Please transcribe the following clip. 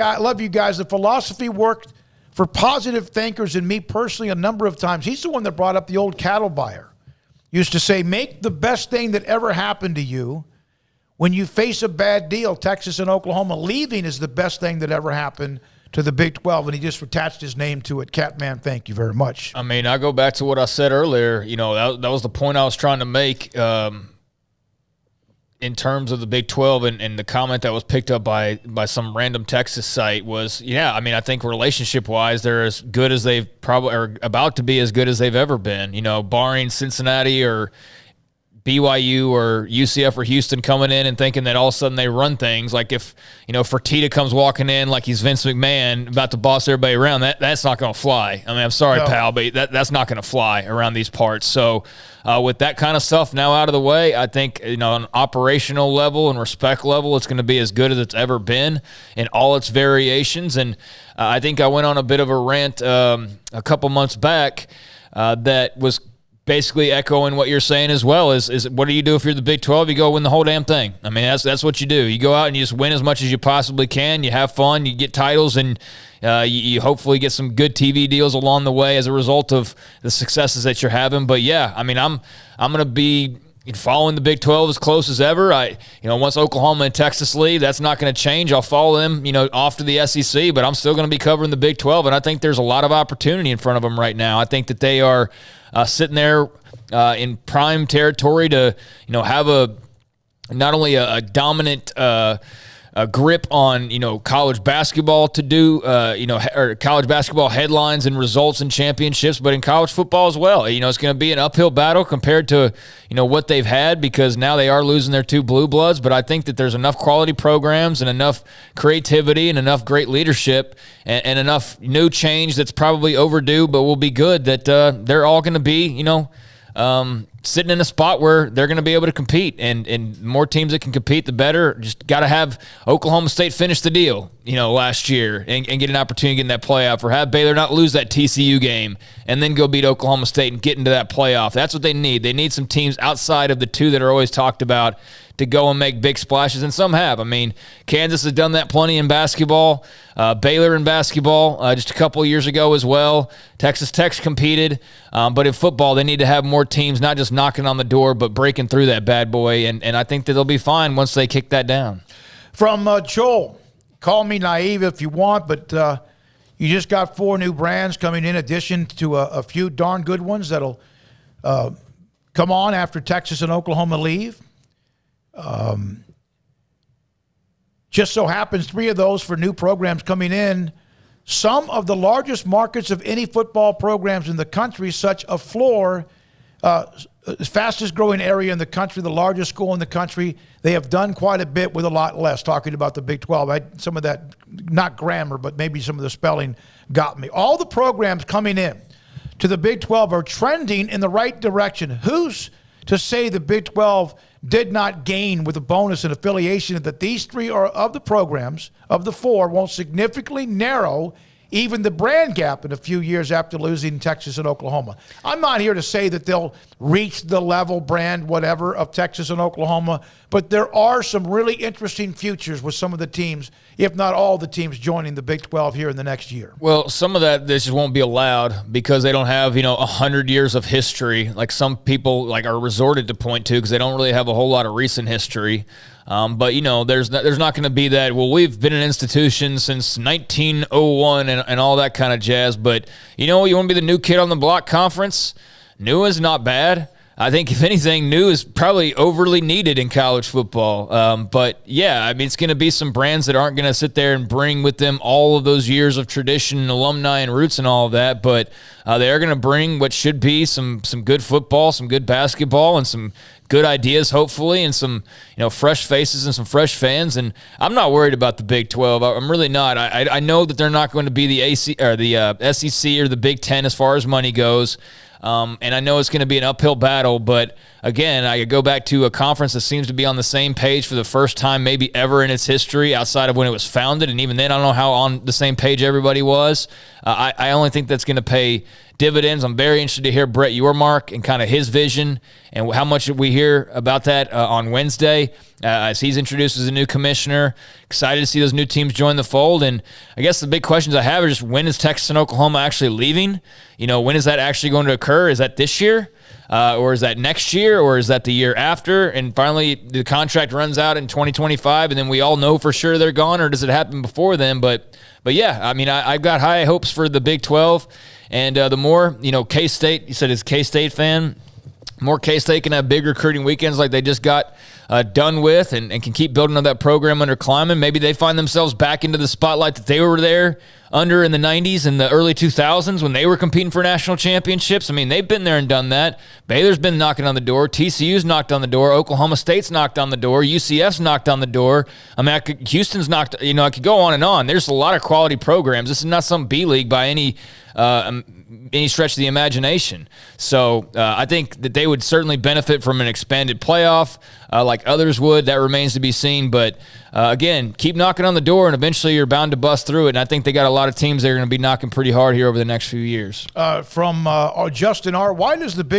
I love you guys. The philosophy worked for positive thinkers and me personally a number of times. He's the one that brought up the old cattle buyer. Used to say, make the best thing that ever happened to you. When you face a bad deal, Texas and Oklahoma leaving is the best thing that ever happened to the Big 12, and he just attached his name to it. Catman, thank you very much. I mean, I go back to what I said earlier. You know, that was the point I was trying to make in terms of the Big 12, and the comment that was picked up by some random Texas site was, yeah, I mean, I think relationship-wise, they're as good as they've probably – or about to be as good as they've ever been, you know, barring Cincinnati or – BYU or UCF or Houston coming in and thinking that all of a sudden they run things. Like if, you know, Fertitta comes walking in like he's Vince McMahon about to boss everybody around, that's not going to fly. I mean, I'm sorry, pal, but that's not going to fly around these parts. So with that kind of stuff now out of the way, I think, you know, on an operational level and respect level, it's going to be as good as it's ever been in all its variations. And I think I went on a bit of a rant a couple months back that was basically echoing what you're saying as well. Is what do you do if you're the Big 12? You go win the whole damn thing. I mean, that's what you do. You go out and you just win as much as you possibly can. You have fun. You get titles, and you hopefully get some good TV deals along the way as a result of the successes that you're having. But yeah, I mean, I'm going to be following the Big 12 as close as ever. Once Oklahoma and Texas leave, that's not going to change. I'll follow them, off to the SEC, but I'm still going to be covering the Big 12, and I think there's a lot of opportunity in front of them right now. I think that they are sitting there in prime territory to, have not only a dominant grip on, college basketball to do, or college basketball headlines and results and championships, but in college football as well. It's going to be an uphill battle compared to, what they've had, because now they are losing their two blue bloods, but I think that there's enough quality programs and enough creativity and enough great leadership and enough new change that's probably overdue but will be good that they're all going to be, sitting in a spot where they're going to be able to compete, and more teams that can compete, the better. Just got to have Oklahoma State finish the deal, last year and get an opportunity to get in that playoff, or have Baylor not lose that TCU game and then go beat Oklahoma State and get into that playoff. That's what they need. They need some teams outside of the two that are always talked about to go and make big splashes, and some have. I mean, Kansas has done that plenty in basketball. Baylor in basketball just a couple of years ago as well. Texas Tech competed, but in football they need to have more teams, not just knocking on the door, but breaking through that bad boy, and I think that they'll be fine once they kick that down. From Joel, call me naive if you want, but you just got 4 new brands coming in addition to a few darn good ones that'll come on after Texas and Oklahoma leave. Just so happens 3 of those for new programs coming in. Some of the largest markets of any football programs in the country, such a floor, fastest growing area in the country, the largest school in the country. They have done quite a bit with a lot less, talking about the Big 12. Some of that, not grammar, but maybe some of the spelling got me. All the programs coming in to the Big 12 are trending in the right direction. Who's to say the Big 12 did not gain with a bonus and affiliation, that these 3 are of the programs, of the 4, won't significantly narrow even the brand gap in a few years after losing Texas and Oklahoma. I'm not here to say that they'll reach the level, brand, whatever, of Texas and Oklahoma, but there are some really interesting futures with some of the teams, if not all the teams, joining the Big 12 here in the next year. Well, some of that this just won't be allowed because they don't have, 100 years of history like some people are resorted to point to, because they don't really have a whole lot of recent history. But, there's not going to be that, well, we've been an institution since 1901 and all that kind of jazz. But, you want to be the new kid on the block conference? New is not bad. I think, if anything, new is probably overly needed in college football. But, yeah, I mean, it's going to be some brands that aren't going to sit there and bring with them all of those years of tradition and alumni and roots and all of that. But they are going to bring what should be some good football, some good basketball, and some good ideas, hopefully, and some fresh faces and some fresh fans. And I'm not worried about the Big 12. I'm really not. I know that they're not going to be the SEC or the Big 10 as far as money goes. And I know it's going to be an uphill battle, but again, I could go back to a conference that seems to be on the same page for the first time maybe ever in its history outside of when it was founded. And even then, I don't know how on the same page everybody was. I only think that's going to pay dividends. I'm very interested to hear Brett Yormark and kind of his vision and how much we hear about that on Wednesday as he's introduced as a new commissioner. Excited to see those new teams join the fold. And I guess the big questions I have are just, when is Texas and Oklahoma actually leaving? When is that actually going to occur? Is that this year? Or is that next year? Or is that the year after? And finally, the contract runs out in 2025, and then we all know for sure they're gone, or does it happen before then? But yeah, I mean, I've got high hopes for the Big 12. And the more, K-State, you said is a K-State fan, more K-State can have big recruiting weekends like they just got done with and can keep building on that program under Kleiman. Maybe they find themselves back into the spotlight that they were there under in the 90s and the early 2000s when they were competing for national championships. I mean, they've been there and done that. Baylor's been knocking on the door. TCU's knocked on the door. Oklahoma State's knocked on the door. UCF's knocked on the door. I mean, Houston's knocked, I could go on and on. There's a lot of quality programs. This is not some B league by any stretch of the imagination. So I think that they would certainly benefit from an expanded playoff like others would. That remains to be seen. But again, keep knocking on the door, and eventually you're bound to bust through it. And I think they got a lot of teams that are going to be knocking pretty hard here over the next few years. From Justin R., why does the Big